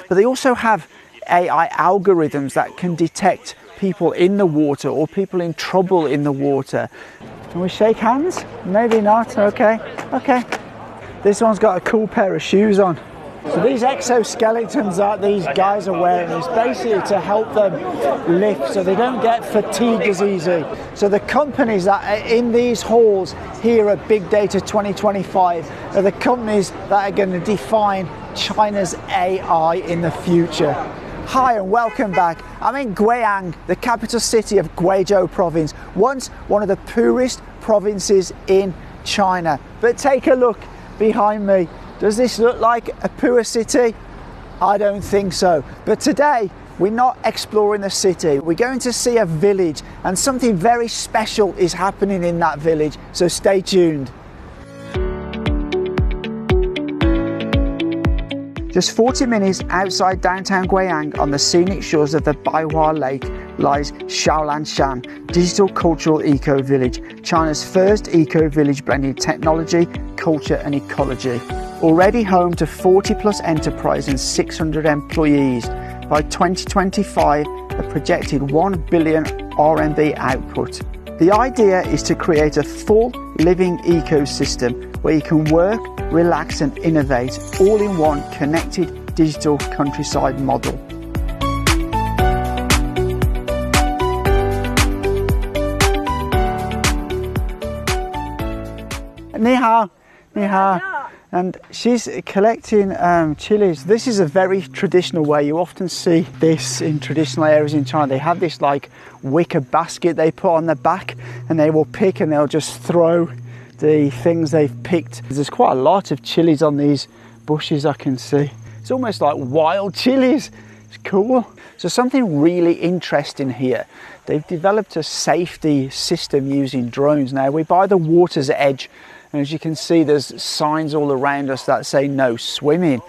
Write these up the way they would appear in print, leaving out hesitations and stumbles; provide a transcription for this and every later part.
But they also have AI algorithms that can detect people in the water or people in trouble in the water. Can we shake hands? Maybe not. Okay. This one's got a cool pair of shoes on. So these exoskeletons that these guys are wearing is basically to help them lift so they don't get fatigued as easy. So the companies that are in these halls here at Big Data 2025 are the companies that are going to define China's AI in the future. Hi and welcome back. I'm in Guiyang, the capital city of Guizhou province, once one of the poorest provinces in China. But take a look behind me. Does this look like a poor city? I don't think so. But today, we're not exploring the city. We're going to see a village, and something very special is happening in that village. So stay tuned. Just 40 minutes outside downtown Guiyang on the scenic shores of the Baihua Lake lies Xiaolanshan Digital Cultural Eco Village, China's first eco village blending technology, culture and ecology. Already home to 40 plus enterprise and 600 employees, by 2025 a projected 1 billion RMB output. The idea is to create a full living ecosystem where you can work, relax and innovate all in one connected digital countryside model. 你好，你好。And she's collecting chilies. This is a very traditional way. You often see this in traditional areas in China. They have this like wicker basket they put on the back and they will pick and they'll just throw the things they've picked. There's quite a lot of chilies on these bushes I can see. It's almost like wild chilies. It's cool. So something really interesting here. They've developed a safety system using drones. Now we're by the water's edge. And as you can see, there's signs all around us that say no swimming.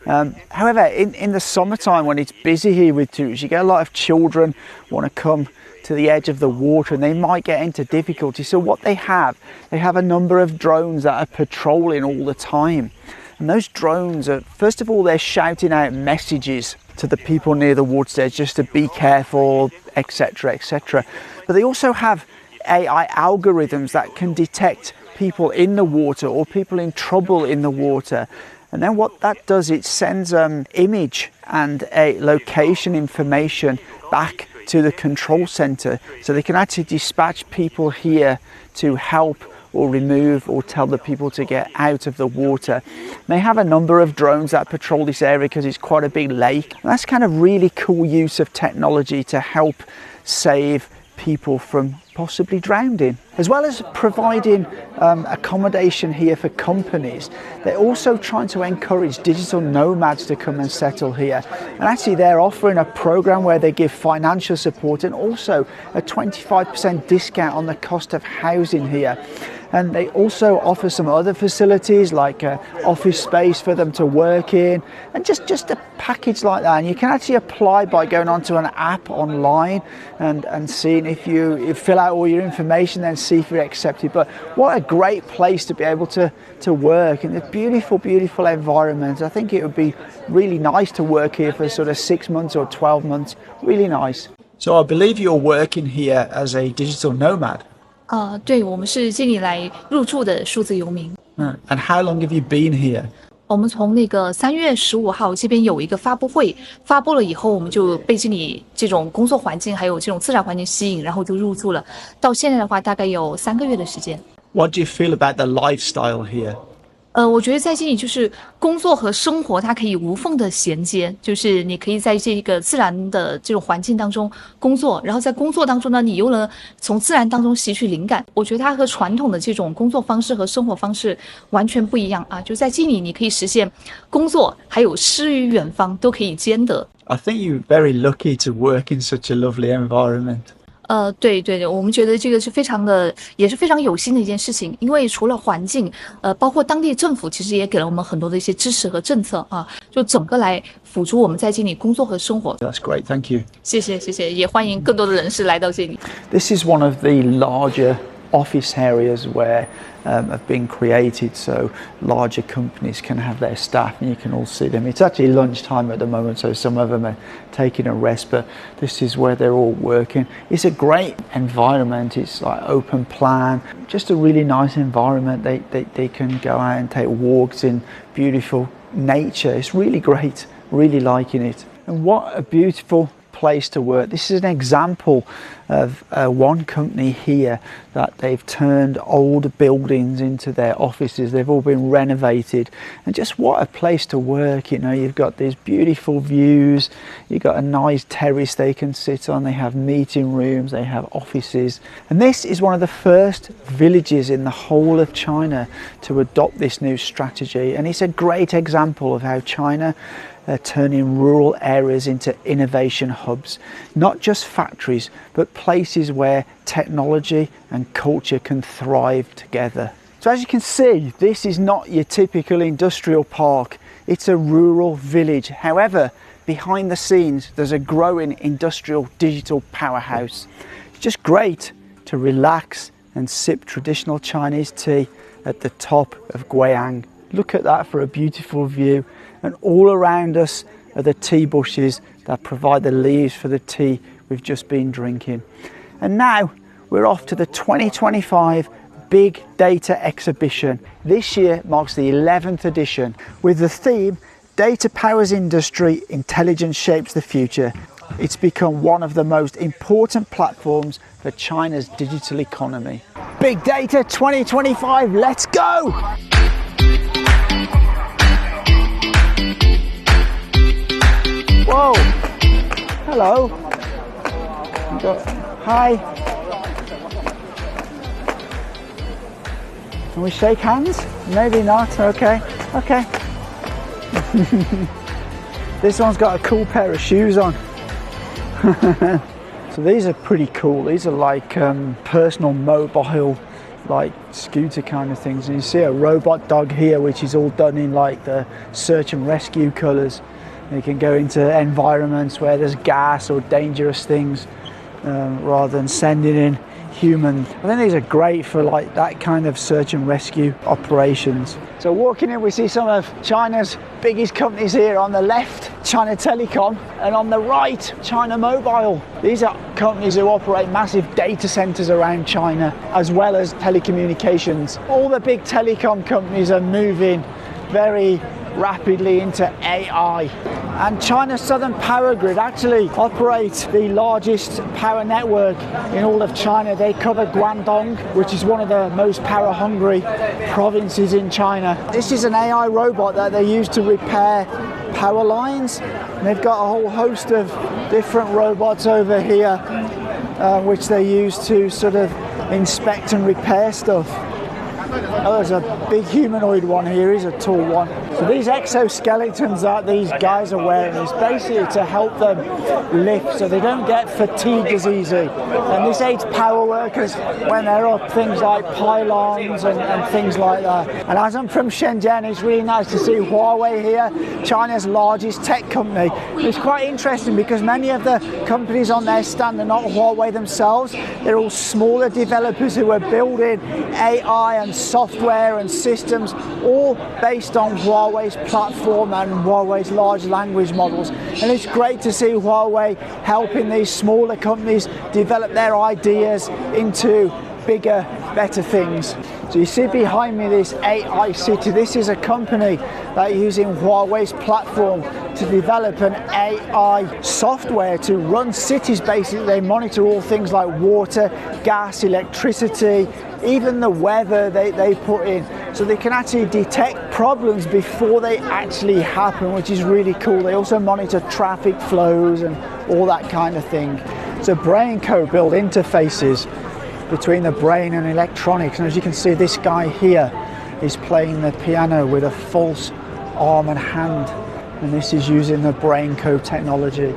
However, in the summertime when it's busy here with tourists, you get a lot of children want to come to the edge of the water and they might get into difficulty. So what they have a number of drones that are patrolling all the time. And those drones are, first of all, they're shouting out messages to the people near the water's edge just to be careful, etc., etc. But they also have AI algorithms that can detect people in the water or people in trouble in the water. And then what that does, it sends image and a location information back to the control center so they can actually dispatch people here to help or remove or tell the people to get out of the water. And they have a number of drones that patrol this area because it's quite a big lake. And that's kind of really cool use of technology to help save people from possibly drowning. As well as providing accommodation here for companies, they're also trying to encourage digital nomads to come and settle here. And actually they're offering a program where they give financial support and also a 25% discount on the cost of housing here. And they also offer some other facilities like office space for them to work in, and just a package like that. And you can actually apply by going onto an app online and seeing if you fill out all your information, then see if you're accepted. But what a great place to be able to work in a beautiful, beautiful environment. I think it would be really nice to work here for sort of 6 months or 12 months. Really nice. So I believe you're working here as a digital nomad. 对，我们是这里来入住的数字游民。And how long have you been here? 我们从那个3月15号这边有一个发布会，发布了以后，我们就被这里这种工作环境还有这种自然环境吸引，然后就入住了。到现在的话，大概有3个月的时间。What do you feel about the lifestyle here? 我觉得在这里就是工作和生活它可以无缝的衔接，就是你可以在这个自然的这种环境当中工作，然后在工作当中呢，你又能从自然当中吸取灵感。我觉得它和传统的这种工作方式和生活方式完全不一样啊！就在这里，你可以实现工作还有诗与远方都可以兼得。I think you're very lucky to work in such a lovely environment. 对，我们觉得这个是非常的，也是非常有心的一件事情。因为除了环境，包括当地政府其实也给了我们很多的一些支持和政策啊，就整个来辅助我们在这里工作和生活。That's great, thank you. 谢谢，也欢迎更多的人士来到这里。This is one of the larger office areas where have been created so larger companies can have their staff, and you can all see them. It's actually lunchtime at the moment, so some of them are taking a rest, but this is where they're all working. It's a great environment. It's like open plan, just a really nice environment. They can go out and take walks in beautiful nature. It's really great, really liking it. And what a beautiful place to work. This is an example of one company here that they've turned old buildings into their offices. They've all been renovated, and just what a place to work. You know, you've got these beautiful views, you've got a nice terrace they can sit on, they have meeting rooms, they have offices. And this is one of the first villages in the whole of China to adopt this new strategy, and it's a great example of how China turning rural areas into innovation hubs, not just factories, but places where technology and culture can thrive together. So as you can see, this is not your typical industrial park, it's a rural village. However, behind the scenes, there's a growing industrial digital powerhouse. It's just great to relax and sip traditional Chinese tea at the top of Guiyang. Look at that for a beautiful view. And all around us are the tea bushes that provide the leaves for the tea we've just been drinking. And now we're off to the 2025 Big Data Exhibition. This year marks the 11th edition with the theme Data Powers Industry, Intelligence Shapes the Future. It's become one of the most important platforms for China's digital economy. Big Data 2025, let's go! Whoa! Hello. Hi. Can we shake hands? Maybe not. Okay. Okay. This one's got a cool pair of shoes on. So these are pretty cool. These are like personal mobile, like scooter kind of things. And you see a robot dog here, which is all done in like the search and rescue colours. You can go into environments where there's gas or dangerous things rather than sending in human. I think these are great for like that kind of search and rescue operations. So walking in, we see some of China's biggest companies here. On the left, China Telecom, and on the right, China Mobile. These are companies who operate massive data centers around China, as well as telecommunications. All the big telecom companies are moving very rapidly into AI. And China's Southern Power Grid actually operates the largest power network in all of China. They cover Guangdong, which is one of the most power-hungry provinces in China. This is an AI robot that they use to repair power lines. And they've got a whole host of different robots over here, which they use to sort of inspect and repair stuff. Oh, there's a big humanoid one here. He's a tall one. So these exoskeletons that these guys are wearing is basically to help them lift so they don't get fatigued as easy. And this aids power workers when they're up things like pylons and things like that. And as I'm from Shenzhen, it's really nice to see Huawei here, China's largest tech company. It's quite interesting because many of the companies on their stand are not Huawei themselves. They're all smaller developers who are building AI and software and systems, all based on Huawei's platform and Huawei's large language models. And it's great to see Huawei helping these smaller companies develop their ideas into bigger, better things. So you see behind me this AI city. This is a company that is using Huawei's platform to develop an AI software to run cities. Basically, they monitor all things like water, gas, electricity, even the weather they put in, so they can actually detect problems before they actually happen, which is really cool. They also monitor traffic flows and all that kind of thing. So brain co-build interfaces between the brain and electronics, and as you can see, this guy here is playing the piano with a false arm and hand, and this is using the brain code technology.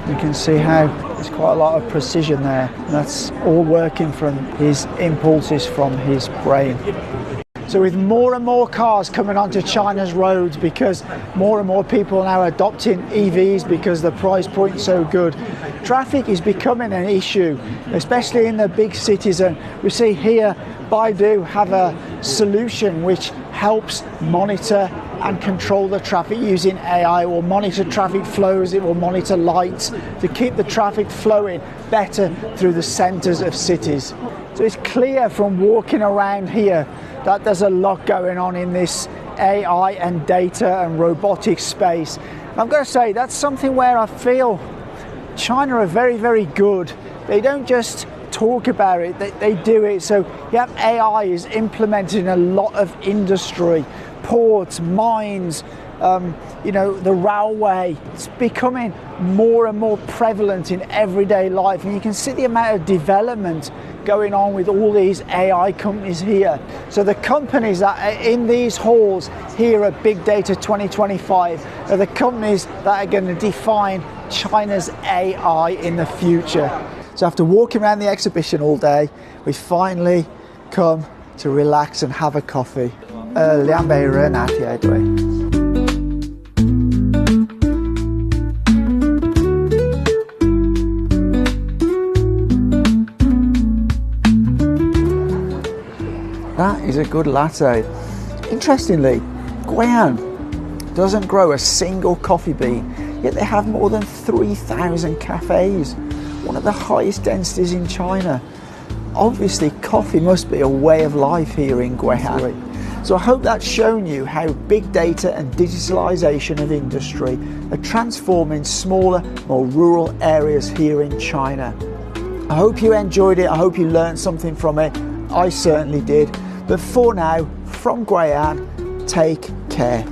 You can see how there's quite a lot of precision there, and that's all working from his impulses from his brain. So with more and more cars coming onto China's roads, because more and more people are now adopting EVs because the price point's so good, traffic is becoming an issue, especially in the big cities. And we see here Baidu have a solution which helps monitor and control the traffic using AI. It will monitor traffic flows, it will monitor lights to keep the traffic flowing better through the centres of cities. So it's clear from walking around here that there's a lot going on in this AI and data and robotics space. And I've got to say, that's something where I feel China are very, very good. They don't just talk about it, they do it. So you have AI is implemented in a lot of industry, ports, mines, the railway. It's becoming more and more prevalent in everyday life, and you can see the amount of development going on with all these AI companies here. So the companies that are in these halls here at Big Data 2025 are the companies that are going to define China's AI in the future. So after walking around the exhibition all day, we finally come to relax and have a coffee. 2杯热拿铁，对。That is a good latte. Interestingly, Guian doesn't grow a single coffee bean, yet they have more than 3,000 cafes, one of the highest densities in China. Obviously, coffee must be a way of life here in Guian. So I hope that's shown you how big data and digitalization of industry are transforming smaller, more rural areas here in China. I hope you enjoyed it. I hope you learned something from it. I certainly did. But for now, from Guian, take care.